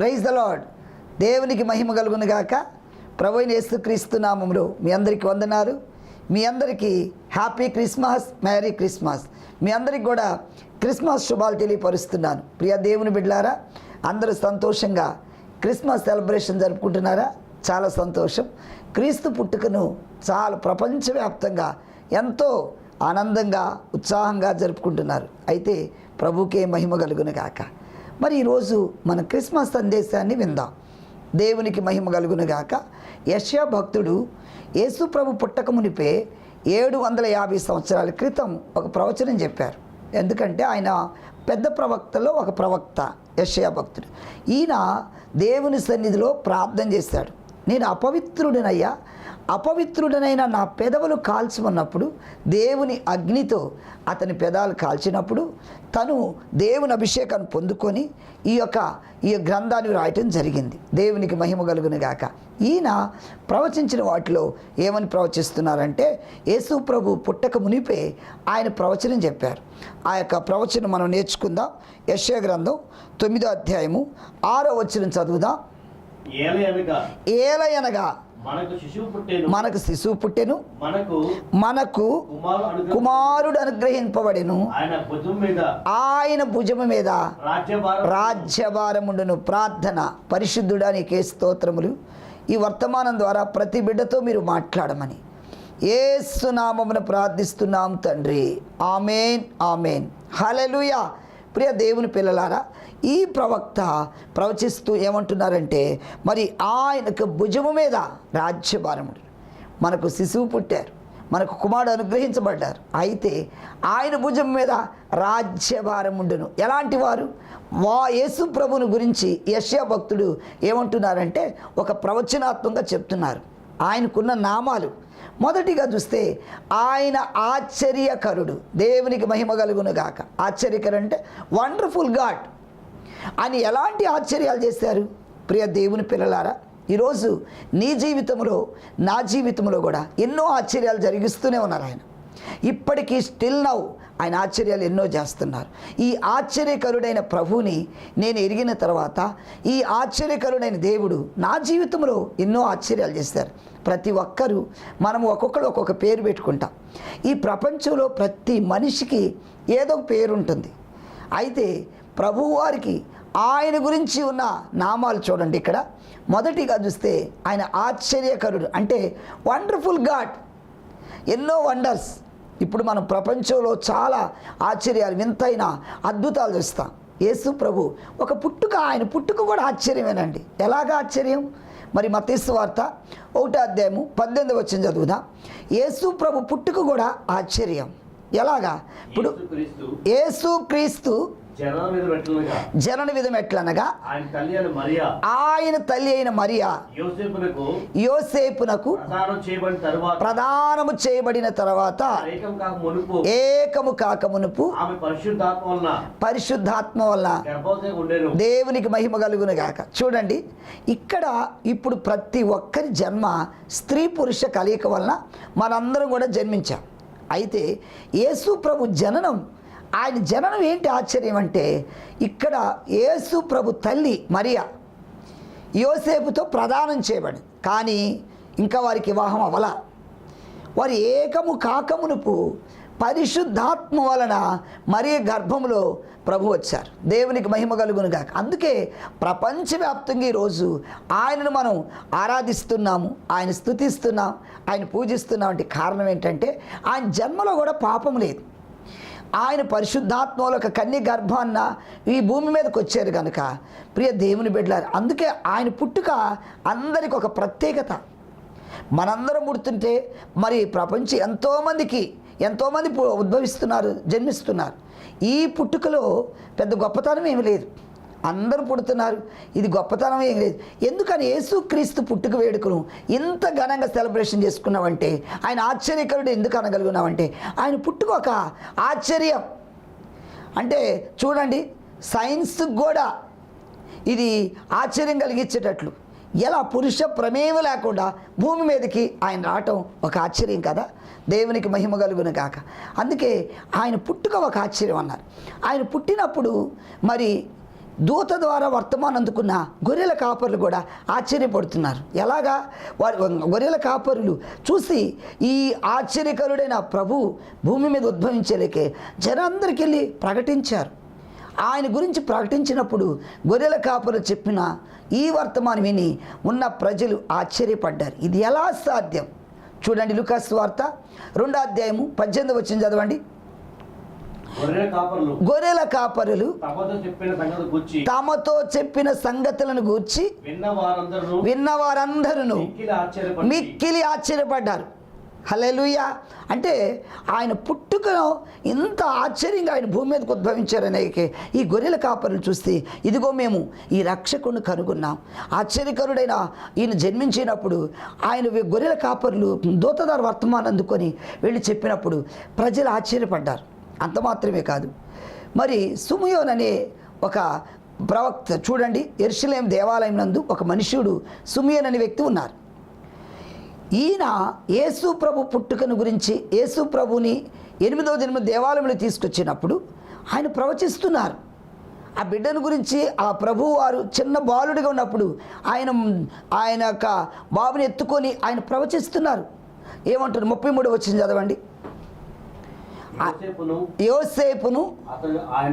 Praise the lord. దేవునికి మహిమ కలుగును గాక. ప్రభువైన యేసుక్రీస్తు నామములో మీ అందరికీ వందనాలు. మీ అందరికీ హ్యాపీ క్రిస్మస్, మేరీ క్రిస్మస్. మీ అందరికి కూడా క్రిస్మస్ శుభాలు తెలియపరుస్తున్నాను. ప్రియ దేవుని బిడ్డలారా, అందరూ సంతోషంగా క్రిస్మస్ సెలబ్రేషన్ జరుపుకుంటున్నారా? చాలా సంతోషం. క్రీస్తు పుట్టుకను చాలా ప్రపంచవ్యాప్తంగా ఎంతో ఆనందంగా ఉత్సాహంగా జరుపుకుంటున్నారు. అయితే ప్రభుకే మహిమ కలుగును గాక. మరి ఈరోజు మన క్రిస్మస్ సందేశాన్ని విందాం. దేవునికి మహిమ కలుగును గాక. యెషయా భక్తుడు యేసు ప్రభు పుట్టక మునిపే 750 సంవత్సరాల క్రితం ఒక ప్రవచనం చెప్పారు. ఎందుకంటే ఆయన పెద్ద ప్రవక్తలో ఒక ప్రవక్త యెషయా భక్తుడు. ఈయన దేవుని సన్నిధిలో ప్రార్థన చేశాడు. నేను అపవిత్రుడనైన నా పెదవులు కాల్చుకున్నప్పుడు దేవుని అగ్నితో అతని పెదాలు కాల్చినప్పుడు తను దేవుని అభిషేకాన్ని పొందుకొని ఈ గ్రంథాన్ని రాయటం జరిగింది. దేవునికి మహిమ కలుగును గాక. ఈయన ప్రవచించిన వాటిలో ఏమని ప్రవచిస్తున్నారంటే, యేసు ప్రభు పుట్టక మునిపే ఆయన ప్రవచనం చెప్పారు. ఆ యొక్క ప్రవచనం మనం నేర్చుకుందాం. యెషయా గ్రంథం 9వ అధ్యాయము 6వ వచనం చదువుదాం. ఏలయనగా మనకు శిశువు పుట్టెను, మనకు కుమారుడు అనుగ్రహింపబడెను, ఆయన భుజము మీద రాజ్యభారముండును. ప్రార్థన. పరిశుద్ధుడా నీకే స్తోత్రములు. ఈ వర్తమానం ద్వారా ప్రతి బిడ్డతో మీరు మాట్లాడమని యేసు నామమున ప్రార్థిస్తున్నాం తండ్రి. ఆమేన్, ఆమేన్, హల్లెలూయా. ప్రియ దేవుని పిల్లలారా, ఈ ప్రవక్త ప్రవచిస్తూ ఏమంటున్నారంటే, మరి ఆయనకు భుజము మీద రాజ్యభారముడు. మనకు శిశువు పుట్టారు, మనకు కుమారుడు అనుగ్రహించబడ్డారు. అయితే ఆయన భుజం మీద రాజ్యభారముండును. ఎలాంటి వారు? యేసు ప్రభుని గురించి యెషయా భక్తుడు ఏమంటున్నారంటే, ఒక ప్రవచనాత్మకంగా చెప్తున్నారు. ఆయనకున్న నామాలు మొదటిగా చూస్తే ఆయన ఆశ్చర్యకరుడు. దేవునికి మహిమ కలుగును గాక. ఆశ్చర్యకరు అంటే వండర్ఫుల్ గాడ్ అని ఎలాంటి ఆశ్చర్యాలు చేశారు? ప్రియ దేవుని పిల్లలారా, ఈరోజు నీ జీవితంలో నా జీవితంలో కూడా ఎన్నో ఆశ్చర్యాలు జరిగిస్తూనే ఉన్నారు ఆయన. ఇప్పటికీ స్టిల్ నౌ ఆయన ఆశ్చర్యాలు ఎన్నో చేస్తున్నారు. ఈ ఆశ్చర్యకరుడైన ప్రభువుని నేను ఎరిగిన తర్వాత ఈ ఆశ్చర్యకరుడైన దేవుడు నా జీవితంలో ఎన్నో ఆశ్చర్యాలు చేశారు. ప్రతి ఒక్కరూ మనము ఒక్కొక్కరు ఒక్కొక్క పేరు పెట్టుకుంటాం. ఈ ప్రపంచంలో ప్రతి మనిషికి ఏదో ఒక పేరు ఉంటుంది. అయితే ప్రభువారికి ఆయన గురించి ఉన్న నామాలు చూడండి. ఇక్కడ మొదటిగా చూస్తే ఆయన ఆశ్చర్యకరుడు అంటే వండర్ఫుల్ గాడ్. ఎన్నో వండర్స్. ఇప్పుడు మనం ప్రపంచంలో చాలా ఆశ్చర్యాలు, వింతైన అద్భుతాలు చూస్తాం. యేసు ప్రభు ఒక పుట్టుక, ఆయన పుట్టుక కూడా ఆశ్చర్యమేనండి. ఎలాగా ఆశ్చర్యం? మరి మత్తయి సువార్త 1వ అధ్యాయము 18వ వచనం చదువుదాం. యేసు ప్రభు పుట్టుక కూడా ఆశ్చర్యం. ఎలాగా? ఇప్పుడు యేసు క్రీస్తు జనన విధం ఎట్లనగా ఆయన తల్లి అయిన మరియా యోసేపునకు ప్రదానము చేయబడిన తర్వాత ఏకము కాక మునుపు పరిశుద్ధాత్మ వలన. దేవునికి మహిమ కలుగును గాక. చూడండి, ఇక్కడ ఇప్పుడు ప్రతి ఒక్కరి జన్మ స్త్రీ పురుష కలయిక వలన మనందరం కూడా జన్మించాం. అయితే యేసు ప్రభు జననం, ఆయన జననం ఏంటి ఆశ్చర్యం అంటే, ఇక్కడ యేసు ప్రభు తల్లి మరియా యోసేపుతో ప్రదానం చేయబడింది. కానీ ఇంకా వారికి వివాహం అవ్వాల. వారి ఏకము కాకమునుపు పరిశుద్ధాత్మ వలన మరియ గర్భంలో ప్రభు వచ్చారు. దేవునికి మహిమ కలుగును గాక. అందుకే ప్రపంచవ్యాప్తంగా ఈరోజు ఆయనను మనం ఆరాధిస్తున్నాము, ఆయన స్తుతిస్తున్నాం, ఆయన పూజిస్తున్నాం. అంటే కారణం ఏంటంటే ఆయన జన్మలో కూడా పాపం లేదు. ఆయన పరిశుద్ధాత్మలో ఒక కన్య గర్భాన్న ఈ భూమి మీదకి వచ్చారు కనుక ప్రియ దేవుని బిడ్డలారు. అందుకే ఆయన పుట్టుక అందరికి ఒక ప్రత్యేకత. మనందరం పుడుతుంటే మరి ప్రపంచం ఎంతోమంది ఉద్భవిస్తున్నారు, జన్మిస్తున్నారు. ఈ పుట్టుకలో పెద్ద గొప్పతనం ఏమి లేదు. అందరూ పుడుతున్నారు, ఇది గొప్పతనం ఏం లేదు. ఎందుకని యేసుక్రీస్తు పుట్టుక వేడుకను ఇంత ఘనంగా సెలబ్రేషన్ చేసుకున్నామంటే, ఆయన ఆశ్చర్యకరుడు ఎందుకు అనగలుగున్నామంటే, ఆయన పుట్టుక ఒక ఆశ్చర్యం. అంటే చూడండి, సైన్స్ కూడా ఇది ఆశ్చర్యం కలిగించేటట్లు ఎలా పురుష ప్రమేయం లేకుండా భూమి మీదకి ఆయన రావటం ఒక ఆశ్చర్యం కదా. దేవునికి మహిమ కలుగును గాక. అందుకే ఆయన పుట్టుక ఒక ఆశ్చర్యం అన్నారు. ఆయన పుట్టినప్పుడు మరి దూత ద్వారా వర్తమానం అందుకున్న గొర్రెల కాపరులు కూడా ఆశ్చర్యపడుతున్నారు. ఎలాగా? వారి గొర్రెల కాపరులు చూసి ఈ ఆశ్చర్యకరుడైన ప్రభు భూమి మీద ఉద్భవించలేకే జనందరికీ వెళ్ళి ప్రకటించారు. ఆయన గురించి ప్రకటించినప్పుడు గొర్రెల కాపరులు చెప్పిన ఈ వర్తమానం విని ఉన్న ప్రజలు ఆశ్చర్యపడ్డారు. ఇది ఎలా సాధ్యం? చూడండి, లూకా సువార్త 2వ అధ్యాయము 18వ వచనం చదవండి. గొర్రెల కాపరులు తమతో చెప్పిన సంగతులను గూర్చి విన్న వారందరూ మిక్కిలి ఆశ్చర్యపడ్డారు. హల్లెలూయా. అంటే ఆయన పుట్టుకను ఇంత ఆశ్చర్యంగా ఆయన భూమి మీదకి ఉద్భవించారనే ఈ గొర్రెల కాపరులు చూస్తే, ఇదిగో మేము ఈ రక్షకుడిని కనుగొన్నాం, ఆశ్చర్యకరుడైన ఈయన జన్మించినప్పుడు ఆయన గొర్రెల కాపరులు దూతదారు వర్తమానం అందుకొని వెళ్ళి చెప్పినప్పుడు ప్రజలు ఆశ్చర్యపడ్డారు. అంత మాత్రమే కాదు, మరి సుమయోన్ అనే ఒక ప్రవక్త, చూడండి, యెరూషలేము దేవాలయం నందు ఒక మనుష్యుడు సుమయోన్ అనే వ్యక్తి ఉన్నారు. ఈయన యేసు ప్రభు పుట్టుకను గురించి, యేసు ప్రభుని 8వ దినం దేవాలయంలో తీసుకొచ్చినప్పుడు ఆయన ప్రవచిస్తున్నారు. ఆ బిడ్డను గురించి ఆ ప్రభువు వారు చిన్న బాలుడిగా ఉన్నప్పుడు ఆయన యొక్క బాబుని ఎత్తుకొని ఆయన ప్రవచిస్తున్నారు. ఏమంటారు? 33వ వచనం చదవండి. యోసేపును ఆయన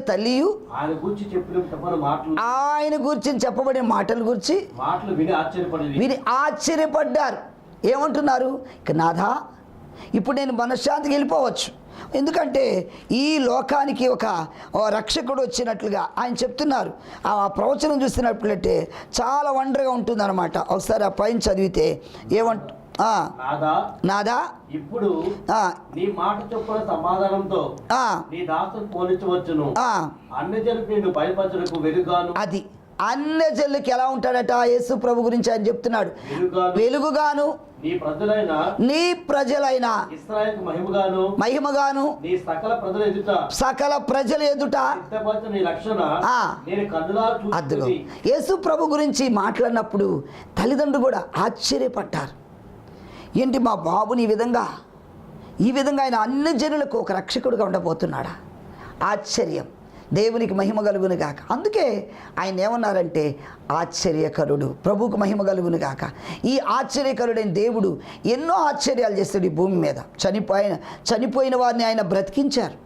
తల్లియు ఆయన గురించి చెప్పబడిన మాటల గురించి విని ఆశ్చర్యపడ్డారు. ఏమంటున్నారు? ఇక నాథా, ఇప్పుడు నేను మనశ్శాంతికి వెళ్ళిపోవచ్చు, ఎందుకంటే ఈ లోకానికి ఒక రక్షకుడు వచ్చినట్లుగా ఆయన చెప్తున్నారు. ఆ ప్రవచనం చూస్తున్నట్లయితే చాలా వండర్గా ఉంటుందన్నమాట. ఒకసారి ఆ పైన చదివితే నాదా, ఇప్పుడు నీ మాట చొప్పున సమాధానంతో నీ దాసుని పోలించవచ్చును. అన్యజనులకు నిన్ను బయలుపరచుటకు వెలుగుగాను. అది అన్యజనులకు ఎలా ఉంటాడట? యేసు ప్రభు గురించి ఆయన చెప్తున్నాడు, వెలుగుగాను, నీ ప్రజలైన ఇశ్రాయేలుకు మహిమగాను నీ సకల ప్రజల ఎదుట నీ రక్షణ నేను కన్నులారా చూస్తున్నది. యేసు ప్రభు గురించి మాట్లాడినప్పుడు తల్లిదండ్రులు కూడా ఆశ్చర్యపడ్డారు. ఏంటి, మా బాబుని ఈ విధంగా ఆయన అన్ని జనులకు ఒక రక్షకుడుగా ఉండబోతున్నాడా? ఆశ్చర్యం. దేవునికి మహిమ కలుగును గాక. అందుకే ఆయన ఏమన్నారంటే ఆశ్చర్యకరుడు, ప్రభువుకు మహిమ కలుగును గాక. ఈ ఆశ్చర్యకరుడైన దేవుడు ఎన్నో ఆశ్చర్యాలు చేస్తాడు ఈ భూమి మీద. చనిపోయిన వారిని ఆయన బ్రతికించారు.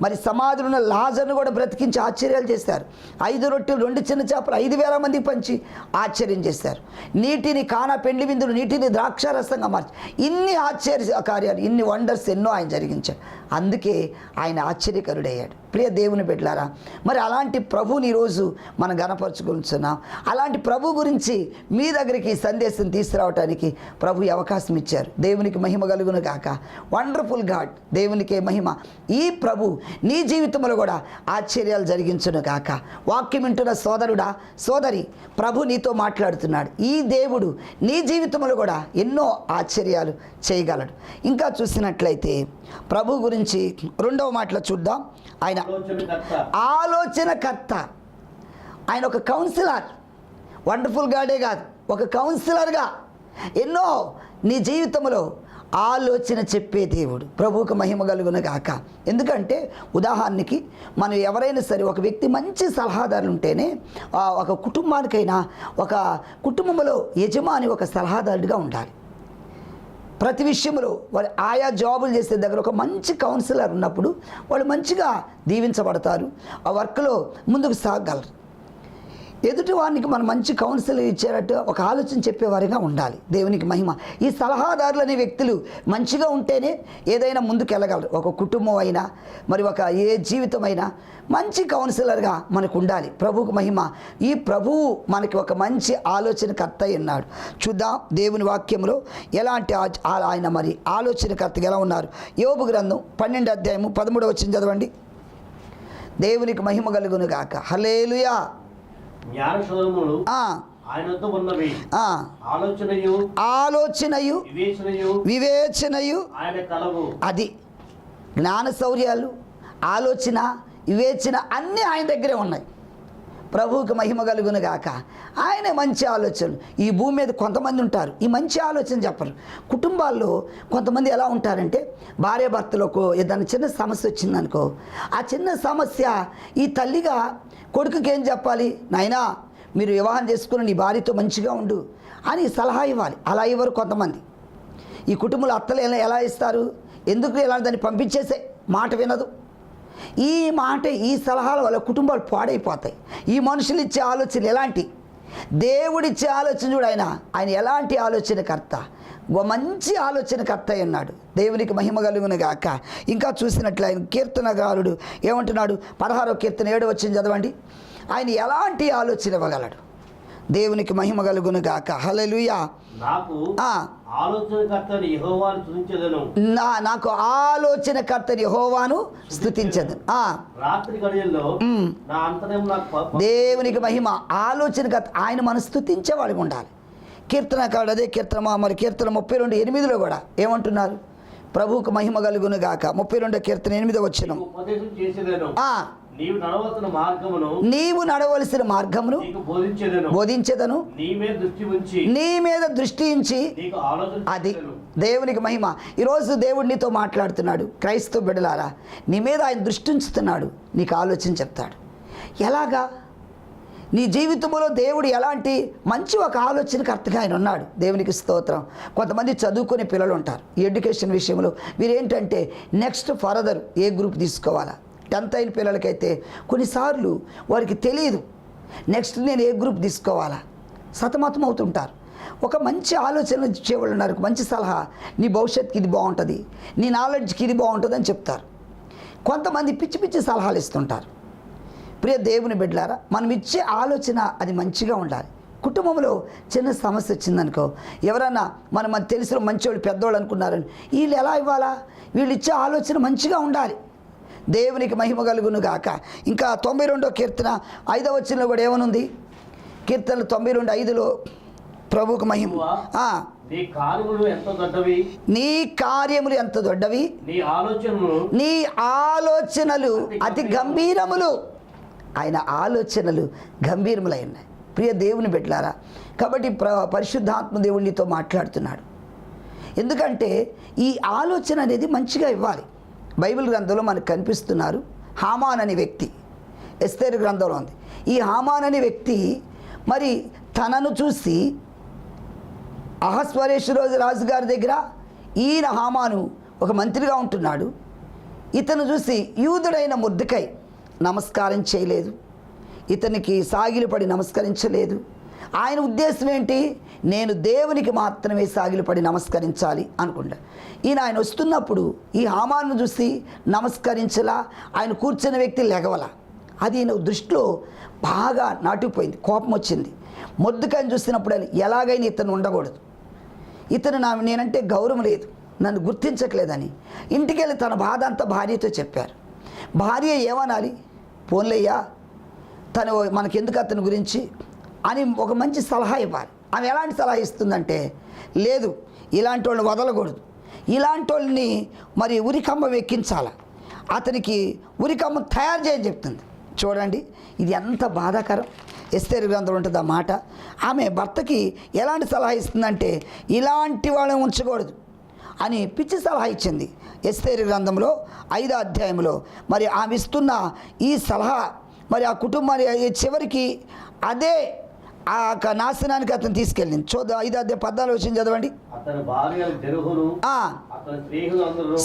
మరి సమాధిలో ఉన్న లాజర్ను కూడా బ్రతికించి ఆశ్చర్యాలు చేశారు. 5 రొట్టెలు 2 చిన్న చేపలు 5,000 మందికి పంచి ఆశ్చర్యం చేశారు. నీటిని కానా పెండ్లి విందులు నీటిని ద్రాక్షారసంగా మార్చి ఇన్ని ఆశ్చర్య కార్యాలు, ఇన్ని వండర్స్ ఎన్నో ఆయన జరిగించాడు. అందుకే ఆయన ఆశ్చర్యకరుడయ్యాడు. ప్రియ దేవుని బిడ్డలారా, మరి అలాంటి ప్రభుని ఈరోజు మనం గణపరచుకుంటున్నాం. అలాంటి ప్రభు గురించి మీ దగ్గరికి సందేశం తీసుకురావడానికి ప్రభు అవకాశం ఇచ్చారు. దేవునికి మహిమ కలుగును గాక. వండర్ఫుల్ గాడ్, దేవునికే మహిమ. ఈ ప్రభు నీ జీవితంలో కూడా ఆశ్చర్యాలు జరిగించును గాక. వాక్యం వింటున్న సోదరుడా, సోదరి, ప్రభు నీతో మాట్లాడుతున్నాడు. ఈ దేవుడు నీ జీవితంలో కూడా ఎన్నో ఆశ్చర్యాలు చేయగలడు. ఇంకా చూసినట్లయితే ప్రభు గురించి 2వ మాటలో చూద్దాం. ఆయన ఆలోచనకర్త, ఆయన ఒక కౌన్సిలర్. వండర్ఫుల్ గాడే కాదు, ఒక కౌన్సిలర్గా ఎన్నో నీ జీవితంలో ఆలోచన చెప్పే దేవుడు. ప్రభువుకు మహిమ కలుగును గాక. ఎందుకంటే ఉదాహరణకి మనం ఎవరైనా సరే, ఒక వ్యక్తి మంచి సలహాదారులు ఉంటేనే ఒక కుటుంబానికైనా, ఒక కుటుంబంలో యజమాని ఒక సలహాదారుడిగా ఉండాలి. ప్రతి విషయంలో వాళ్ళు ఆయా జాబులు చేసే దగ్గర ఒక మంచి కౌన్సిలర్ ఉన్నప్పుడు వాళ్ళు మంచిగా దీవించబడతారు, ఆ వర్క్లో ముందుకు సాగలరు. ఎదుటి వారికి మనం మంచి కౌన్సిల్ ఇచ్చేటట్టు ఒక ఆలోచన చెప్పేవారిగా ఉండాలి. దేవునికి మహిమ. ఈ సలహాదారులు అనే వ్యక్తులు మంచిగా ఉంటేనే ఏదైనా ముందుకు వెళ్ళగలరు. ఒక కుటుంబం అయినా, మరి ఒక ఏ జీవితం అయినా మంచి కౌన్సిలర్గా మనకు ఉండాలి. ప్రభువుకు మహిమ. ఈ ప్రభువు మనకి ఒక మంచి ఆలోచనకర్త ఉన్నాడు. చూద్దాం దేవుని వాక్యంలో ఎలాంటి ఆయన మరి ఆలోచనకర్తగా ఎలా ఉన్నారు. యోబు గ్రంథం 12వ అధ్యాయము 13వ వచనం చదవండి. దేవునికి మహిమ కలుగును గాక. హల్లెలూయా. ఆలోచనయు వివేచనయు అది జ్ఞాన శౌర్యాలు, ఆలోచన, వివేచన అన్నీ ఆయన దగ్గరే ఉన్నాయి. ప్రభువుకి మహిమ కలుగును గాక. ఆయనే మంచి ఆలోచనలు. ఈ భూమి మీద కొంతమంది ఉంటారు ఈ మంచి ఆలోచన చెప్పరు. కుటుంబాల్లో కొంతమంది ఎలా ఉంటారంటే భార్యాభర్తలకు ఏదైనా చిన్న సమస్య వచ్చిందనుకో, ఆ చిన్న సమస్య ఈ తల్లిగా కొడుకుకి ఏం చెప్పాలి, నాయనా మీరు వివాహం చేసుకుని నీ భార్యతో మంచిగా ఉండు అని సలహా ఇవ్వాలి. అలా ఇవ్వరు కొంతమంది. ఈ కుటుంబంలో అత్తలు ఎలా ఇస్తారు, ఎందుకు ఇలా దాన్ని పంపించేసే మాట వినదు. ఈ మాట ఈ సలహాల వల్ల కుటుంబాలు పాడైపోతాయి. ఈ మనుషులు ఇచ్చే ఆలోచనలు ఎలాంటి, దేవుడిచ్చే ఆలోచన చూడు. ఆయన ఎలాంటి ఆలోచనకర్త, మంచి ఆలోచనకర్త అయి ఉన్నాడు. దేవునికి మహిమ కలుగును గాక. ఇంకా చూసినట్లు ఆయన కీర్తనగారుడు ఏమంటున్నాడు, 16వ కీర్తన 7వ వచనం చదవండి. ఆయన ఎలాంటి ఆలోచన ఇవ్వగలడు. దేవునికి మహిమ కలుగును గాక. హల్లెలూయా. నాకు ఆలోచనకర్తని యెహోవాను స్తుతించెదను. నాకు ఆలోచనకర్తని యెహోవాను స్తుతించెదను. రాత్రి గడియల్లో నా అంతరం నాకు దేవునికి మహిమ. ఆలోచనకర్త ఆయన మనం స్తుతించేవాడిగా ఉండాలి. కీర్తనకారుడు అదే కీర్తన మరి కీర్తన 32:8 కూడా ఏమంటున్నారు, ప్రభువుకు మహిమ కలుగును గాక. 32వ కీర్తన 8వ వచనం. ఉపదేశం చేసేదను. నీవు నడవలసిన మార్గమును బోధించెదను. నీ మీద దృష్టి ఉంచి అది దేవునికి మహిమ. ఈరోజు దేవుడు నీతో మాట్లాడుతున్నాడు. క్రైస్తవ బిడ్డలారా, నీ మీద ఆయన దృష్టి ఉంచుతున్నాడు. నీకు ఆలోచన చెప్తాడు. ఎలాగా నీ జీవితంలో దేవుడు ఎలాంటి మంచి ఒక ఆలోచనకర్తగా ఆయన ఉన్నాడు. దేవునికి స్తోత్రం. కొంతమంది చదువుకునే పిల్లలు ఉంటారు. ఈ ఎడ్యుకేషన్ విషయంలో వీరేంటంటే నెక్స్ట్ ఫర్దర్ ఏ గ్రూప్ తీసుకోవాలా. 10th అయిన పిల్లలకైతే కొన్నిసార్లు వారికి తెలియదు నెక్స్ట్ నేను ఏ గ్రూప్ తీసుకోవాలా, సతమతం అవుతుంటారు. ఒక మంచి ఆలోచన ఇచ్చేవాళ్ళు ఉన్నారు, మంచి సలహా, నీ భవిష్యత్తుకి ఇది బాగుంటుంది, నీ నాలెడ్జ్కి ఇది బాగుంటుంది అని చెప్తారు. కొంతమంది పిచ్చి పిచ్చి సలహాలు ఇస్తుంటారు. ప్రియ దేవుని బిడ్డలారా, మనం ఇచ్చే ఆలోచన అది మంచిగా ఉండాలి. కుటుంబంలో చిన్న సమస్య వచ్చిందనుకో, ఎవరన్నా మనం తెలిసిన మంచోళ్ళు పెద్దోళ్ళు అనుకున్నారని వీళ్ళు ఎలా ఇవ్వాలా, వీళ్ళు ఇచ్చే ఆలోచన మంచిగా ఉండాలి. దేవునికి మహిమ కలుగును గాక. ఇంకా 92వ కీర్తన 5వ వచనంలో కూడా ఏమనుంది, కీర్తనలు 92:5లో ప్రభువుకు మహిమ. నీ కార్యములు ఎంత దొడ్డవి, నీ ఆలోచనలు అతి గంభీరములు. ఆయన ఆలోచనలు గంభీరములైనాయి. ప్రియ దేవుని బిడ్డలారా, కాబట్టి పరిశుద్ధాత్మ దేవుడు నీతో మాట్లాడుతున్నాడు. ఎందుకంటే ఈ ఆలోచన అనేది మంచిగా ఇవ్వాలి. బైబిల్ గ్రంథంలో మనకు కనిపిస్తున్నారు హామాన్ అనే వ్యక్తి. ఎస్తేరు గ్రంథంలో ఉంది. ఈ హామాన్ అనే వ్యక్తి మరి తనను చూసి అహస్వరేశ్వరోజు రాజుగారి దగ్గర ఈయన హామాను ఒక మంత్రిగా ఉంటున్నాడు. ఇతను చూసి యూదుడైన మొర్దెకై నమస్కారం చేయలేదు, ఇతనికి సాగిలపడి నమస్కరించలేదు. ఆయన ఉద్దేశం ఏంటి, నేను దేవునికి మాత్రమే సాగిలపడి నమస్కరించాలి అనుకుంటా. ఆయన వస్తున్నప్పుడు ఈ హామాను చూసి నమస్కరించలా, ఆయన కూర్చున్న వ్యక్తి లెగవలా. అది ఈయన దృష్టిలో బాగా నాటుకుపోయింది, కోపం వచ్చింది. మొర్దెకైని చూసినప్పుడు ఎలాగైనా ఇతను ఉండకూడదు, ఇతను నేనంటే గౌరవం లేదు, నన్ను గుర్తించట్లేదని ఇంటికి వెళ్ళి తన బాధ అంతా భార్యతో చెప్పారు. భార్య ఏమనాలి, పోన్లయ్యా తను మనకెందుకు అతని గురించి అని ఒక మంచి సలహా ఇవ్వాలి. ఆమె ఎలాంటి సలహా ఇస్తుందంటే, లేదు ఇలాంటి వాళ్ళని వదలకూడదు, ఇలాంటి వాళ్ళని మరి ఉరికంబం ఎక్కించాల, అతనికి ఉరికంబం తయారు చేయని చెప్తుంది. చూడండి ఇది ఎంత బాధాకరం. ఎస్తేరు గ్రంథం ఉంటుంది ఆ మాట. ఆమె భర్తకి ఎలాంటి సలహా ఇస్తుందంటే, ఇలాంటి వాళ్ళని ఉంచకూడదు అని పిచ్చి సలహా ఇచ్చింది. ఎస్తేరు గ్రంథంలో 5వ అధ్యాయంలో మరి ఆమె ఇస్తున్న ఈ సలహా మరి ఆ కుటుంబాన్ని చివరికి అదే ఆ నాశనానికి అతను తీసుకెళ్ళింది. 5వ అధ్యాయం 14వ వచనం చదవండి.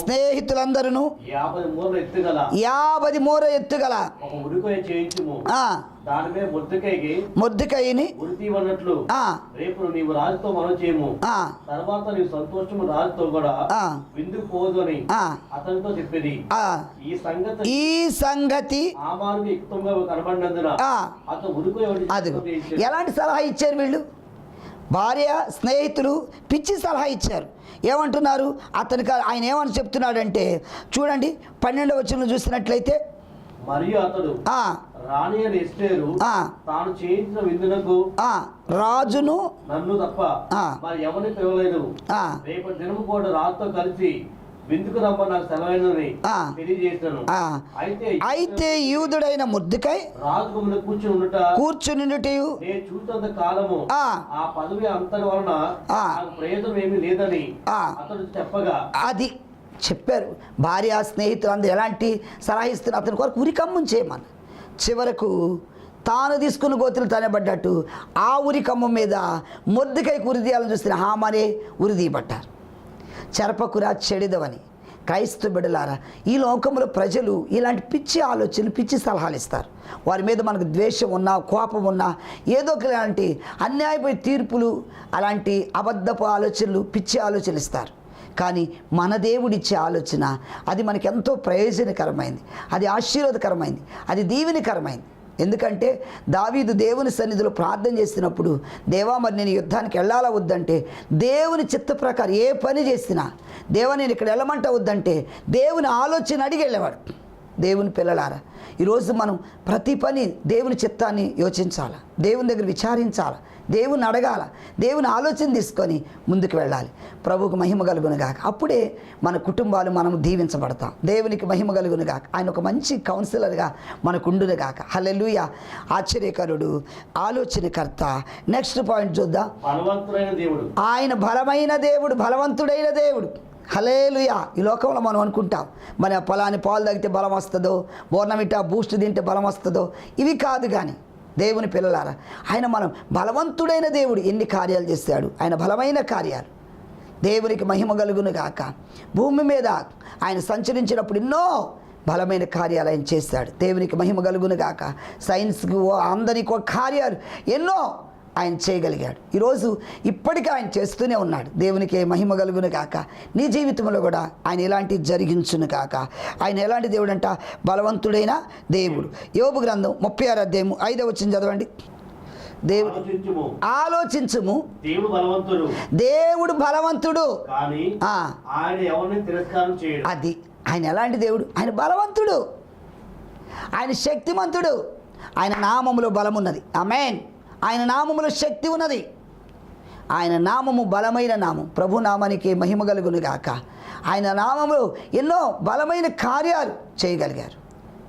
స్నేహితులందరూ 50 మూర ఎత్తుగల మొర్దెకైని రేపు నీవు రాజుతో మనం చేయము, తర్వాత నీవు సంతోషము రాజుతో కూడా విందుకు పోదు అని అతనితో చెప్పేది. ఈ సంగతి హామానుకు యుక్తంగా కనబడినందున అతను ఉరికి. ఎలాంటి సలహా ఇచ్చారు వీళ్ళు? భార్య స్నేహితులు పిచ్చి సలహా ఇచ్చారు. ఏమంటున్నారు అతనికి? ఆయన ఏమని చెప్తున్నాడంటే చూడండి 12వ వచనం చూసినట్లయితే, మరియు అతడు రాణి అని ఎస్తేరు తాను చేయించిన విందునకు రాజును నన్ను తప్ప మరి ఎవరిని పిలవలేదు, రేపటి దినము కూడా రాజుతో కలిసి విందుకు రమ్మ నాకు సెలవైనని తెలియజేశాను. అయితే యూదుడైన మొర్దెకై రాజుగుమ్మని కూర్చునిండుటయు నేను చూసినంత కాలము ఆ పదవి అంతటి వలన నాకు ప్రయోజనం ఏమీ లేదని అతడు చెప్పగా, అది చెప్పారు. భార్య స్నేహితులు అందరూ ఎలాంటి సలహా ఇస్తున్నారు, అతని కొరకు ఉరికమ్మం చేయమని. చివరకు తాను తీసుకుని గోతులు తనబడ్డట్టు ఆ ఉరికమ్మం మీద మొర్దెకైకి ఉరిదీయాలని చూస్తున్న హామానే ఉరిదీయబడ్డారు. చెరపకురా చెడిదవని. క్రైస్తవ బిడ్డలారా, ఈ లోకంలో ప్రజలు ఇలాంటి పిచ్చి ఆలోచనలు, పిచ్చి సలహాలు ఇస్తారు. వారి మీద మనకు ద్వేషం ఉన్నా, కోపం ఉన్నా, ఏదో ఒకలాంటి అన్యాయమైన తీర్పులు, అలాంటి అబద్ధపు ఆలోచనలు, పిచ్చి ఆలోచనలు ఇస్తారు. కానీ మన దేవుడిచ్చే ఆలోచన అది మనకి ఎంతో ప్రయోజనకరమైంది, అది ఆశీర్వాదకరమైంది, అది దీవెనకరమైంది. ఎందుకంటే దావీదు దేవుని సన్నిధిలో ప్రార్థన చేసినప్పుడు, దేవా మరి నేను యుద్ధానికి వెళ్ళాలా వద్దంటే, దేవుని చిత్త ప్రకారం ఏ పని చేసినా, దేవా నేను ఇక్కడ వెళ్ళమంటా వద్దంటే దేవుని ఆలోచన అడిగి వెళ్ళేవాడు. దేవుని పిల్లలారా, ఈరోజు మనం ప్రతి పని దేవుని చిత్తాన్ని యోచించాలి, దేవుని దగ్గర విచారించాలి, దేవుని అడగాల, దేవుని ఆలోచన తీసుకొని ముందుకు వెళ్ళాలి. ప్రభువుకు మహిమ కలుగునుగాక. అప్పుడే మన కుటుంబాలు మనం దీవించబడతాం. దేవునికి మహిమ కలుగునుగాక. ఆయన ఒక మంచి కౌన్సిలర్గా మనకు ఉండునుగాక. హల్లెలూయా. ఆశ్చర్యకరుడు, ఆలోచనకర్త. నెక్స్ట్ పాయింట్ చూద్దాం. ఆయన బలమైన దేవుడు, బలవంతుడైన దేవుడు. హల్లెలూయా. ఈ లోకంలో మనం అనుకుంటాం మన పొలాన్ని పాలు తాగితే బలం వస్తుందో, బోర్నమిటా బూస్ట్ తింటే బలం వస్తుందో, ఇవి కాదు. కానీ దేవుని పిల్లలారా, ఆయన మనం బలవంతుడైన దేవుడు ఎన్ని కార్యాలు చేస్తాడు, ఆయన బలమైన కార్యాలు. దేవునికి మహిమ కలుగును గాక. భూమి మీద ఆయన సంచరించినప్పుడు ఎన్నో బలమైన కార్యాలు ఆయన చేస్తాడు. దేవునికి మహిమ కలుగును గాక. సైన్స్కి అందరికీ కార్యాలు ఎన్నో ఆయన చేయగలిగాడు. ఈరోజు ఇప్పటికీ ఆయన చేస్తూనే ఉన్నాడు. దేవునికి మహిమ కలుగును కాక. నీ జీవితంలో కూడా ఆయన ఎలాంటి జరిగించును కాక. ఆయన ఎలాంటి దేవుడు అంట? బలవంతుడైన దేవుడు. యోబు గ్రంథం 36 అధ్యాయం 5వ వచనం చదవండి. దేవుడు ఆలోచించుము, దేవుడు బలవంతుడు, అది ఆయన ఎలాంటి దేవుడు? ఆయన బలవంతుడు, ఆయన శక్తిమంతుడు, ఆయన నామములో బలమున్నది. ఆమేన్. ఆయన నామములో శక్తి ఉన్నది. ఆయన నామము బలమైన నామం. ప్రభు నామానికి మహిమ కలుగును గాక. ఆయన నామములో ఎన్నో బలమైన కార్యాలు చేయగలిగారు.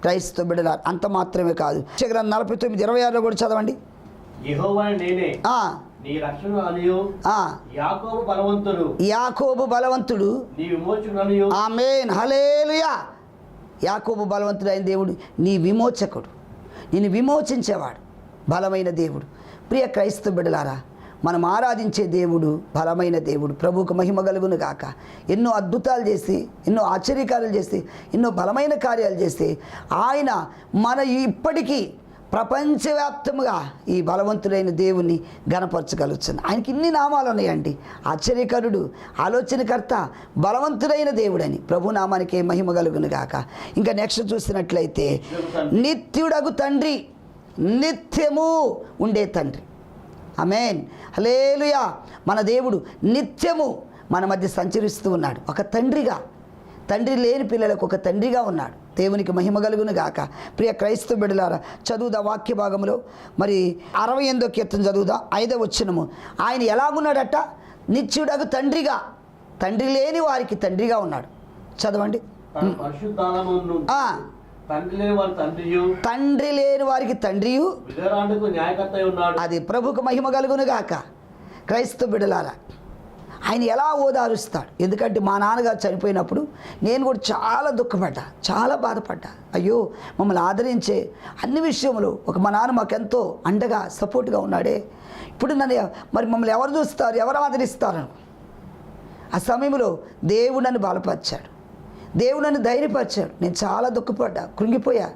క్రైస్తవ బిడ్డల అంత మాత్రమే కాదు. గ్రంథం 49:26 కూడా చదవండి. యెహోవాయే నేనే, నీ రక్షణ అనియు, యాకోబు బలవంతుడు, యాకోబు బలవంతుడు, నీ విమోచకుడు అనియు. ఆమేన్. హల్లెలూయా. యాకోబు బలవంతుడు అయిన దేవుడు నీ విమోచకుడు, నిన్ను విమోచించేవాడు, బలమైన దేవుడు. ప్రియ క్రైస్తవ బిడ్డలారా, మనం ఆరాధించే దేవుడు బలమైన దేవుడు. ప్రభువుకు మహిమ కలుగును గాక. ఎన్నో అద్భుతాలు చేసి, ఎన్నో ఆశ్చర్యకార్యాలు చేసి, ఎన్నో బలమైన కార్యాలు చేసి ఆయన మన ఇప్పటికీ ప్రపంచవ్యాప్తంగా ఈ బలవంతుడైన దేవుణ్ణి గణపరచగలుగుతుంది. ఆయనకి ఇన్ని నామాలు ఉన్నాయండి. ఆశ్చర్యకరుడు, ఆలోచనకర్త, బలవంతుడైన దేవుడని. ప్రభు నామానికి మహిమ కలుగును గాక. ఇంకా నెక్స్ట్ చూసినట్లయితే నిత్యుడగు తండ్రి, నిత్యము ఉండే తండ్రి. ఆమేన్. హల్లెలూయా. మన దేవుడు నిత్యము మన మధ్య సంచరిస్తూ ఉన్నాడు. ఒక తండ్రిగా, తండ్రి లేని పిల్లలకు ఒక తండ్రిగా ఉన్నాడు. దేవునికి మహిమ కలుగును గాక. ప్రియ క్రైస్తవ బిడ్డలారా, చదువుదా వాక్య భాగంలో మరి 68వ కీర్తన చదువుదా 5వ వచనము. ఆయన ఎలాగున్నాడట? నిత్యుడగు తండ్రిగా, తండ్రి లేని వారికి తండ్రిగా ఉన్నాడు. చదవండి. తండ్రి లేని వారికి తండ్రియు, అది ప్రభుకు మహిమ కలుగును గాక. క్రైస్తవ బిడ్డలారా, ఆయన ఎలా ఓదారుస్తాడు? ఎందుకంటే మా నాన్నగారు చనిపోయినప్పుడు నేను కూడా చాలా దుఃఖపడ్డా, చాలా బాధపడ్డా. అయ్యో, మమ్మల్ని ఆదరించే అన్ని విషయంలో ఒక మా నాన్న మాకెంతో అండగా సపోర్ట్గా ఉన్నాడే. ఇప్పుడు నన్ను మరి మమ్మల్ని ఎవరు చూస్తారు, ఎవరు ఆదరిస్తారు? ఆ సమయంలో దేవుడు నన్ను బలపరిచాడు, దేవుడు నన్ను ధైర్యపరిచాడు. నేను చాలా దుఃఖపడ్డా, కృంగిపోయా.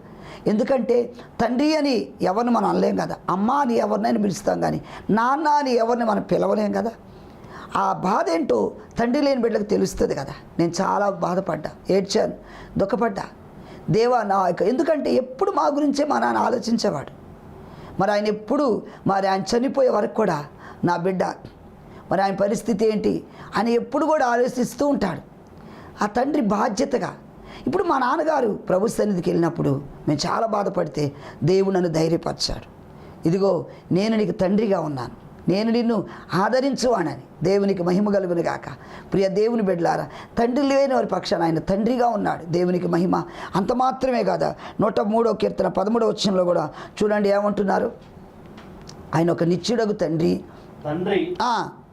ఎందుకంటే తండ్రి అని ఎవరిని మనం అనలేం కదా, అమ్మ అని ఎవరినైనా పిలుస్తాం, కానీ నాన్న అని ఎవరిని మనం పిలవలేం కదా. ఆ బాధ ఏంటో తండ్రి లేని బిడ్డలకు తెలుస్తుంది కదా. నేను చాలా బాధపడ్డా, ఏడ్చాను, దుఃఖపడ్డా. దేవా నా ఎందుకంటే ఎప్పుడు మా గురించే మా నాన్న ఆలోచించేవాడు. మరి ఆయన ఎప్పుడు మరి ఆయన చనిపోయే వరకు కూడా నా బిడ్డ మరి ఆయన పరిస్థితి ఏంటి అని ఎప్పుడు కూడా ఆలోచిస్తూ ఉంటాడు. ఆ తండ్రి బాధ్యతగా. ఇప్పుడు మా నాన్నగారు ప్రభు సన్నిధికి వెళ్ళినప్పుడు మేము చాలా బాధపడితే దేవుడు నన్ను ధైర్యపరిచాడు. ఇదిగో నేను నీకు తండ్రిగా ఉన్నాను, నేను నిన్ను ఆదరించువానని. దేవునికి మహిమ కలుగును గాక. ప్రియ దేవుని బిడ్డలారా, తండ్రి లేని వారి పక్షాన ఆయన తండ్రిగా ఉన్నాడు. దేవునికి మహిమ. అంత మాత్రమే కాదా, 103వ కీర్తన 13వ వచనంలో కూడా చూడండి ఏమంటున్నారు. ఆయన ఒక నిత్యుడగు తండ్రి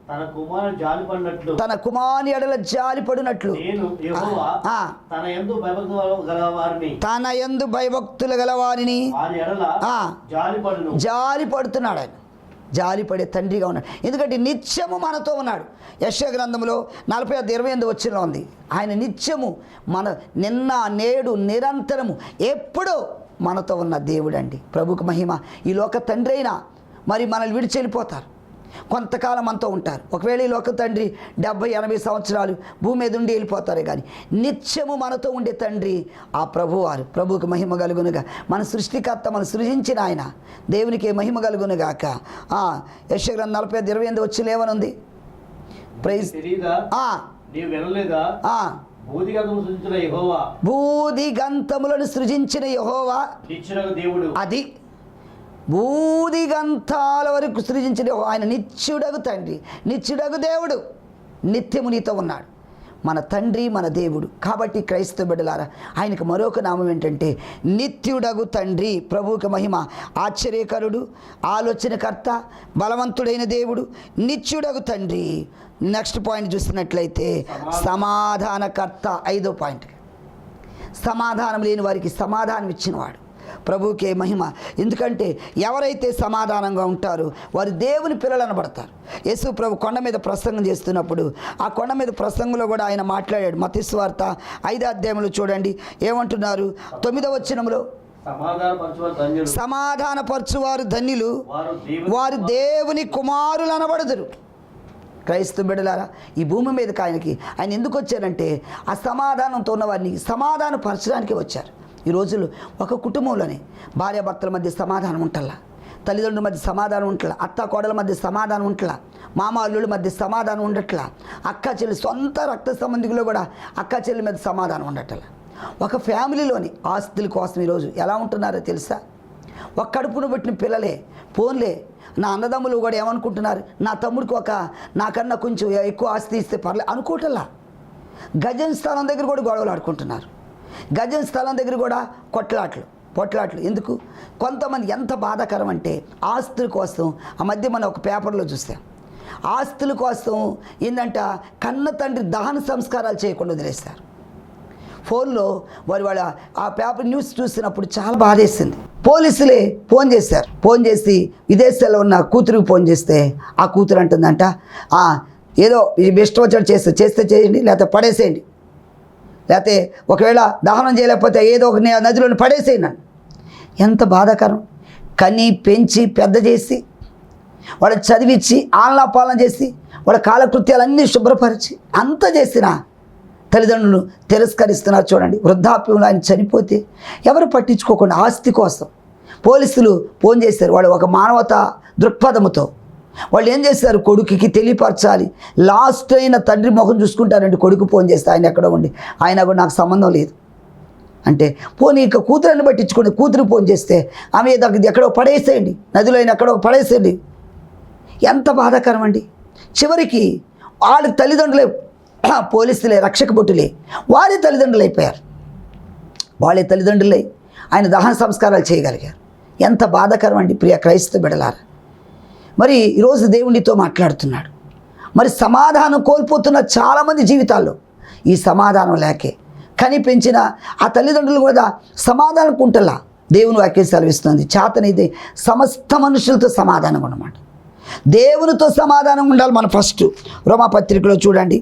తన కుమారుని జాలిపడినట్లు, తన కుమారుని ఎడల జాలిపడినట్లు తన యందు భయభక్తులు గలవారిని జాలిపడుతున్నాడు. ఆయన జాలిపడే తండ్రిగా ఉన్నాడు. ఎందుకంటే నిత్యము మనతో ఉన్నాడు. యెషయా గ్రంథంలో 40:28 వచనంలో ఉంది. ఆయన నిత్యము నిన్న నేడు నిరంతరము ఎప్పుడూ మనతో ఉన్న దేవుడు అండి. ప్రభుకు మహిమ. ఈ లోక తండ్రి అయినా మరి మనల్ని విడిచి వెళ్ళిపోతారు, కొంతకాలం మనతో ఉంటారు. ఒకవేళ ఈ లోక తండ్రి 70-80 సంవత్సరాలు భూమి మీద ఉండి వెళ్ళిపోతారు, కానీ నిత్యము మనతో ఉండే తండ్రి ఆ ప్రభువారు. ప్రభువుకు మహిమ కలుగునుగా. మన సృష్టికర్త, మన సృజించిన ఆయన దేవునికి మహిమ కలుగునుగాక. యెషయా గ్రంథం 40:28 వచ్చి ఏమనుంది? ప్రైజ్. భూదిగంతములను సృజించిన యెహోవా అది భూదిగంతాల వరకు సృజించిన ఆయన నిత్యుడగు తండ్రి, నిత్యుడగు దేవుడు, నిత్యము నీతో ఉన్నాడు. మన తండ్రి, మన దేవుడు. కాబట్టి క్రైస్తవ బిడ్డలారా, ఆయనకు మరొక నామం ఏంటంటే నిత్యుడగు తండ్రి. ప్రభువుకి మహిమ. ఆశ్చర్యకరుడు, ఆలోచనకర్త, బలవంతుడైన దేవుడు, నిత్యుడగు తండ్రి. నెక్స్ట్ పాయింట్ చూసినట్లయితే సమాధానకర్త. 5వ పాయింట్, సమాధానం లేని వారికి సమాధానం ఇచ్చినవాడు. ప్రభువుకే మహిమ. ఎందుకంటే ఎవరైతే సమాధానంగా ఉంటారో వారు దేవుని పిల్లలు అనబడతారు. యేసు ప్రభు కొండ మీద ప్రసంగం చేస్తున్నప్పుడు ఆ కొండ మీద ప్రసంగంలో కూడా ఆయన మాట్లాడాడు. మత్తయి సువార్త 5వ అధ్యాయంలో చూడండి ఏమంటున్నారు. 9వ వచనంలో సమాధానపరచువారు ధన్యులు, వారు దేవుని కుమారులు అనబడుదురు. క్రైస్తవ బిడ్డలారా, ఈ భూమి మీదకి ఆయన ఎందుకు వచ్చారంటే ఆ సమాధానంతో ఉన్న వారిని సమాధానపరచడానికి వచ్చారు. ఈ రోజులు ఒక కుటుంబంలోనే భార్యాభర్తల మధ్య సమాధానం ఉంటల్లా, తల్లిదండ్రుల మధ్య సమాధానం ఉంటలా, అత్త కోడల మధ్య సమాధానం ఉంటలా, మామ అల్లుళ్ళ మధ్య సమాధానం ఉండట్లా, అక్క చెల్లి సొంత రక్త సంబంధికులు కూడా అక్క చెల్లి మీద సమాధానం ఉండట్లా. ఒక ఫ్యామిలీలోని ఆస్తుల కోసం ఈరోజు ఎలా ఉంటున్నారో తెలుసా? ఒక కడుపును పెట్టిన పిల్లలే ఫోన్లే. నా అన్నదమ్ములు కూడా ఏమనుకుంటున్నారు, నా తమ్ముడికి నాకన్నా కొంచెం ఎక్కువ ఆస్తి ఇస్తే పర్లేదు అనుకోవటల్లా. గజం స్థలం దగ్గర కూడా గొడవలు ఆడుకుంటున్నారు. గజం స్థలం దగ్గర కూడా పొట్లాట్లు. ఎందుకు? కొంతమంది ఎంత బాధాకరం అంటే ఆస్తుల కోసం. ఆ మధ్య మనం ఒక పేపర్లో చూసాం, ఆస్తుల కోసం ఏంటంట కన్న తండ్రి దహన సంస్కారాలు చేయకుండా వదిలేస్తారు. ఫోన్లో వాళ్ళ ఆ పేపర్ న్యూస్ చూసినప్పుడు చాలా బాధేసింది. పోలీసులే ఫోన్ చేశారు. ఫోన్ చేసి విదేశాల్లో ఉన్న కూతురికి ఫోన్ చేస్తే ఆ కూతురు అంటుందంట, ఏదో ఇష్టం వచ్చాడు చేస్తే చేయండి, లేకపోతే పడేసేయండి, లేకపోతే ఒకవేళ దహనం చేయలేకపోతే ఏదో ఒక నదిలోని పడేసేయండి నన్ను. ఎంత బాధాకరం. కని పెంచి పెద్ద చేసి వాడు చదివించి ఆలనాపాలన చేసి వాడు కాలకృత్యాలన్నీ శుభ్రపరిచి అంత చేసిన తల్లిదండ్రులు తిరస్కరిస్తున్నారు. చూడండి, వృద్ధాప్యంలో ఆయన చనిపోతే ఎవరు పట్టించుకోకుండా ఆస్తి కోసం పోలీసులు ఫోన్ చేశారు. వాళ్ళు ఒక మానవతా దృక్పథముతో వాళ్ళు ఏం చేస్తారు, కొడుకుకి తెలియపరచాలి. లాస్ట్ అయిన తండ్రి ముఖం చూసుకుంటారండి. కొడుకు ఫోన్ చేస్తే ఆయన ఎక్కడో ఉండి, ఆయన కూడా నాకు సంబంధం లేదు అంటే, పోనీ ఇక కూతురని పట్టించుకోండి. కూతురు ఫోన్ చేస్తే ఆమె ఎక్కడో పడేసేయండి, నదిలో అయినా ఎక్కడో పడేసేయండి. ఎంత బాధాకరం అండి. చివరికి వాళ్ళ తల్లిదండ్రులే పోలీసులే రక్షక భటులే వాళ్ళే తల్లిదండ్రులు అయిపోయారు. వాళ్ళే తల్లిదండ్రులై ఆయన దహన సంస్కారాలు చేయగలిగారు. ఎంత బాధాకరం అండి ప్రియ క్రైస్తవ బిడ్డలారా. మరి ఈరోజు దేవునితో మాట్లాడుతున్నాడు. మరి సమాధానం కోల్పోతున్న చాలామంది జీవితాల్లో ఈ సమాధానం లేకే కని పెంచిన ఆ తల్లిదండ్రులు కూడా సమాధానం కుంటలా. దేవుని వాక్యం సెలవిస్తుంది, చేతనైతే సమస్త మనుషులతో సమాధానం అన్నమాట. దేవునితో సమాధానం ఉండాలి. మనం ఫస్ట్ రోమాపత్రికలో చూడండి,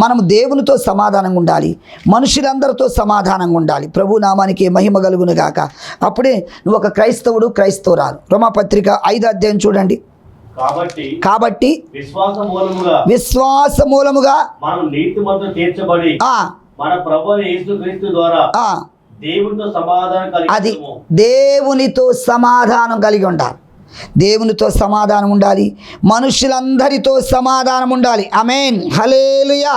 మనము దేవునితో సమాధానంగా ఉండాలి, మనుషులందరితో సమాధానంగా ఉండాలి. ప్రభు నామానికి మహిమ కలుగును గాక. అప్పుడే నువ్వు ఒక క్రైస్తవుడు, క్రైస్తవురాలు. రోమాపత్రిక 5వ అధ్యాయం చూడండి. కాబట్టి విశ్వాస మూలముగా మనం నీతిమంతులు తీర్చబడి మన ప్రభువైన యేసుక్రీస్తు ద్వారా దేవునితో సమాధానం కలిగి ఉండాలి. దేవునితో సమాధానం ఉండాలి, మనుషులందరితో సమాధానం ఉండాలి. ఆమేన్, హల్లెలూయా.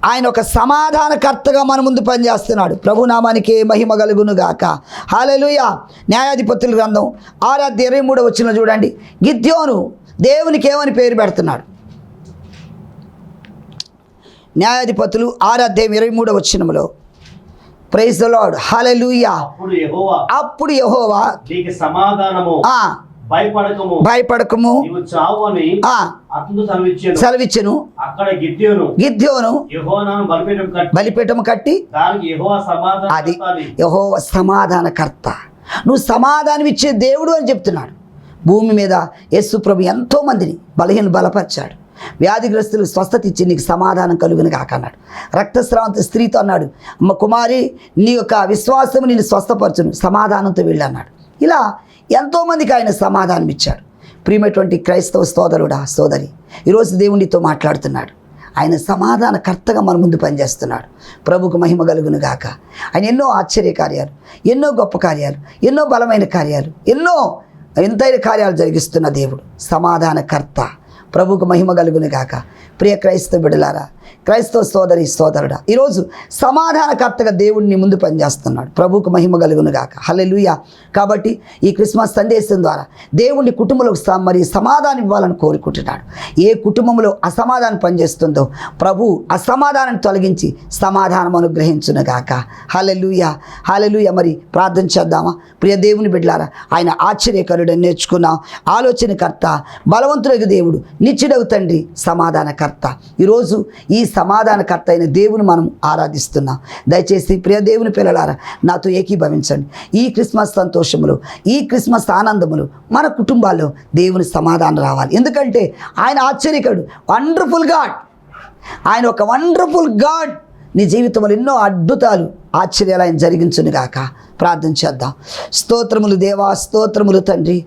ఆయన ఒక సమాధానకర్తగా మన ముందు పనిచేస్తున్నాడు. ప్రభునామానికి మహిమ కలుగును గాక. హల్లెలూయా. న్యాయాధిపతుల గ్రంథం 6:23 చూడండి. గిద్యోను దేవునికి ఏమని పేరు పెడుతున్నాడు? న్యాయాధిపతులు 6:23 ప్రైజ్ ది లార్డ్, హల్లెలూయా. అప్పుడు యెహోవా నీకు సమాధానము, భయపడకము నీవు చావు అని అతనితో సెలవిచ్చెను. అక్కడ గిద్యోను యెహోవాను బలిపీఠము కట్టి దానికి యెహోవా అది యెహోవా సమాధానకర్త, నువ్వు సమాధానం ఇచ్చే దేవుడు అని చెప్తున్నాడు. భూమి మీద యేసు ప్రభు ఎంతో మందిని బలపరిచాడు. వ్యాధిగ్రస్తులు స్వస్థత ఇచ్చి నీకు సమాధానం కలుగును కాక అన్నాడు. రక్తస్రావంత స్త్రీతో అన్నాడు, అమ్మ కుమారి, నీ యొక్క విశ్వాసము నేను స్వస్థపరచును, సమాధానంతో వెళ్ళన్నాడు. ఇలా ఎంతోమందికి ఆయన సమాధానం ఇచ్చాడు. ప్రియమైనటువంటి క్రైస్తవ సోదరుడా, సోదరి, ఈరోజు దేవునితో మాట్లాడుతున్నాడు. ఆయన సమాధానకర్తగా మన ముందు పనిచేస్తున్నాడు. ప్రభుకు మహిమ కలుగును గాక. ఆయన ఎన్నో ఆశ్చర్య కార్యాలు, ఎన్నో గొప్ప కార్యాలు, ఎన్నో బలమైన కార్యాలు, ఎన్నో వింతైన కార్యాలు జరిగిస్తున్న దేవుడు సమాధానకర్త. ప్రభుకు మహిమ కలుగును గాక. ప్రియ క్రైస్తవ బిడ్డలారా, క్రైస్తవ సోదరి సోదరుడా, ఈరోజు సమాధానకర్తగా దేవుడిని ముందు పనిచేస్తున్నాడు. ప్రభుకు మహిమ కలుగును గాక. హల్లెలూయా. కాబట్టి ఈ క్రిస్మస్ సందేశం ద్వారా దేవుని కుటుంబంలోకి మరి సమాధానం ఇవ్వాలని కోరుకుంటున్నాడు. ఏ కుటుంబంలో అసమాధానం పనిచేస్తుందో ప్రభు అసమాధానాన్ని తొలగించి సమాధానం అనుగ్రహించును గాక. హల్లెలూయా, హల్లెలూయా. మరి ప్రార్థన చేద్దామా? ప్రియ దేవుని బిడ్డలారా, ఆయన ఆశ్చర్యకరుడని నేర్చుకున్నాం. ఆలోచనకర్త, బలవంతుడగు దేవుడు, నిత్యుడగు తండ్రి, సమాధానకర్త. ఈరోజు ఈ సమాధానకర్త అయిన దేవుని మనం ఆరాధిస్తున్నాం. దయచేసి ప్రియ దేవుని పిల్లలారా, నాతో ఏకీభవించండి. ఈ క్రిస్మస్ సంతోషములు, ఈ క్రిస్మస్ ఆనందములు మన కుటుంబాల్లో దేవుని సమాధానం రావాలి. ఎందుకంటే ఆయన ఆశ్చర్యకరుడు, వండర్ఫుల్ గాడ్. ఆయన ఒక వండర్ఫుల్ గాడ్. నీ జీవితంలో ఎన్నో అద్భుతాలు, ఆశ్చర్యాలు ఆయన జరిగించును గాక. ప్రార్థన చేద్దాం. స్తోత్రములు దేవా, స్తోత్రములు తండ్రి,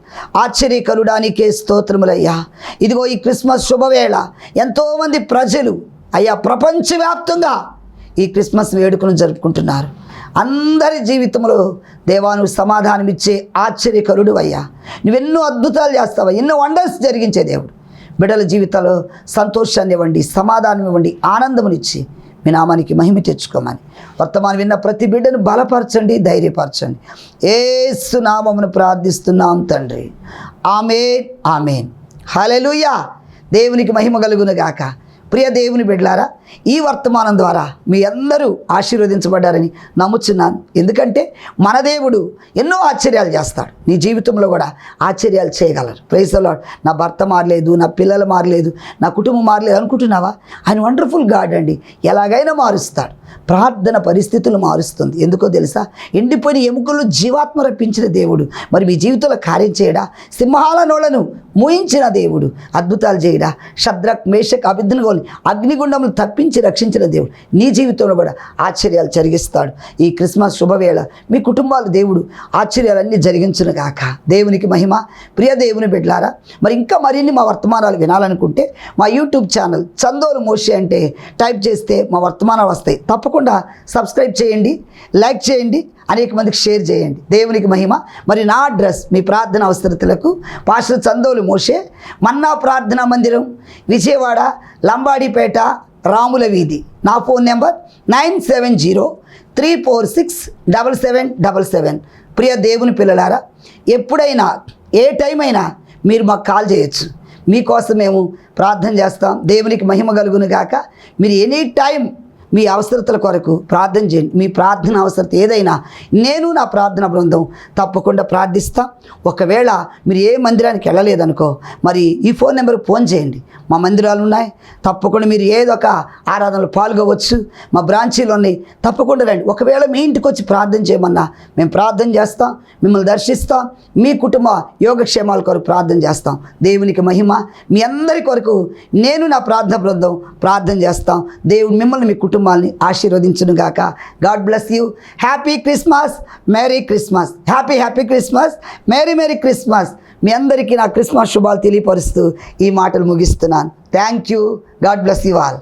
ఆశ్చర్యకరుడానికే స్తోత్రములయ్యా. ఇదిగో ఈ క్రిస్మస్ శుభవేళ ఎంతోమంది ప్రజలు అయ్యా ప్రపంచవ్యాప్తంగా ఈ క్రిస్మస్ వేడుకను జరుపుకుంటున్నారు. అందరి జీవితంలో దేవా నువ్వు సమాధానం ఇచ్చే ఆశ్చర్యకరుడు అయ్యా. నువ్వెన్నో అద్భుతాలు చేస్తావా, ఎన్నో వండర్స్ జరిగించే దేవుడు. బిడ్డల జీవితాల్లో సంతోషాన్ని ఇవ్వండి, సమాధానం ఇవ్వండి, ఆనందమునిచ్చి మీ నామానికి మహిమ తెచ్చుకోమని వర్తమానం విన్న ప్రతి బిడ్డను బలపరచండి, ధైర్యపరచండి. యేసు నామమును ప్రార్థిస్తున్నాం తండ్రి. ఆమేన్, ఆమేన్. హల్లెలూయా. దేవునికి మహిమ కలుగును గాక. ప్రియ దేవుని బిడ్డలారా, ఈ వర్తమానం ద్వారా మీ అందరూ ఆశీర్వదించబడ్డారని నమ్ముచున్నాను. ఎందుకంటే మన దేవుడు ఎన్నో ఆశ్చర్యాలు చేస్తాడు. నీ జీవితంలో కూడా ఆశ్చర్యాలు చేయగలరు. Praise the lord. నా భర్త మారలేదు, నా పిల్లలు మారలేదు, నా కుటుంబం మారలేదు అనుకుంటున్నావా? ఆయన వండర్ఫుల్ గాడ్ అండి. ఎలాగైనా మారుస్తాడు. ప్రార్థన పరిస్థితులు మారుస్తుంది. ఎందుకో తెలుసా? ఎండిపోయిన ఎముకలు జీవాత్మ రప్పించిన దేవుడు మరి మీ జీవితంలో కార్యం చేయడా? సింహాల నోళ్లను మూయించిన దేవుడు అద్భుతాలు చేయడా? షద్రక్, మేషక్, అబేద్నెగోని అగ్నిగుండములు తప్పించి రక్షించిన దేవుడు నీ జీవితంలో కూడా ఆశ్చర్యాలు జరిగిస్తాడు. ఈ క్రిస్మస్ శుభవేళ మీ కుటుంబాలు దేవుడు ఆశ్చర్యాలన్నీ జరిగించును గాక. దేవునికి మహిమ. ప్రియ దేవుని బిడ్డలారా, మరి ఇంకా మరిన్ని మా వర్తమానాలు వినాలనుకుంటే మా యూట్యూబ్ ఛానల్ చందోలు మోషే అంటే టైప్ చేస్తే మా వర్తమానాలు వస్తాయి. తప్పకుండా సబ్స్క్రైబ్ చేయండి, లైక్ చేయండి, అనేక మందికి షేర్ చేయండి. దేవునికి మహిమ. మరి నా అడ్రస్ మీ ప్రార్థన అవసరతలకు పాస్టర్ చందోలు మోషే, మన్నా ప్రార్థనా మందిరం, విజయవాడ, లంబాడిపేట, రాముల వీధి. నా ఫోన్ నెంబర్ 9703467777. ప్రియ దేవుని పిల్లలారా, ఎప్పుడైనా ఏ టైం అయినా మీరు మాకు కాల్ చేయొచ్చు. మీకోసం మేము ప్రార్థన చేస్తాం. దేవునికి మహిమ కలుగును గాక. మీరు ఎనీ టైం మీ అవసరతల కొరకు ప్రార్థన చేయండి. మీ ప్రార్థన అవసరత ఏదైనా నేను నా ప్రార్థన బృందం తప్పకుండా ప్రార్థిస్తాం. ఒకవేళ మీరు ఏ మందిరానికి వెళ్ళలేదనుకో, మరి ఈ ఫోన్ నెంబర్కి ఫోన్ చేయండి. మా మందిరాలు ఉన్నాయి, తప్పకుండా మీరు ఏదో ఒక ఆరాధనలో పాల్గొవచ్చు. మా బ్రాంచీలు ఉన్నాయి, తప్పకుండా రండి. ఒకవేళ మీ ఇంటికి వచ్చి ప్రార్థన చేయమన్నా మేము ప్రార్థన చేస్తాం, మిమ్మల్ని దర్శిస్తాం, మీ కుటుంబ యోగక్షేమాల కొరకు ప్రార్థన చేస్తాం. దేవునికి మహిమ. మీ అందరి కొరకు నేను నా ప్రార్థన బృందం ప్రార్థన చేస్తాం. దేవుడు మిమ్మల్ని, మీ కుటుంబాన్ని ఆశీర్వదించును గాక. God bless you. Happy Christmas, merry Christmas. Happy Christmas, merry Christmas. మీ అందరికీ నా క్రిస్మస్ శుభాలు తెలియపరుస్తూ ఈ మాటలు ముగిస్తున్నాను. Thank you. God bless you all.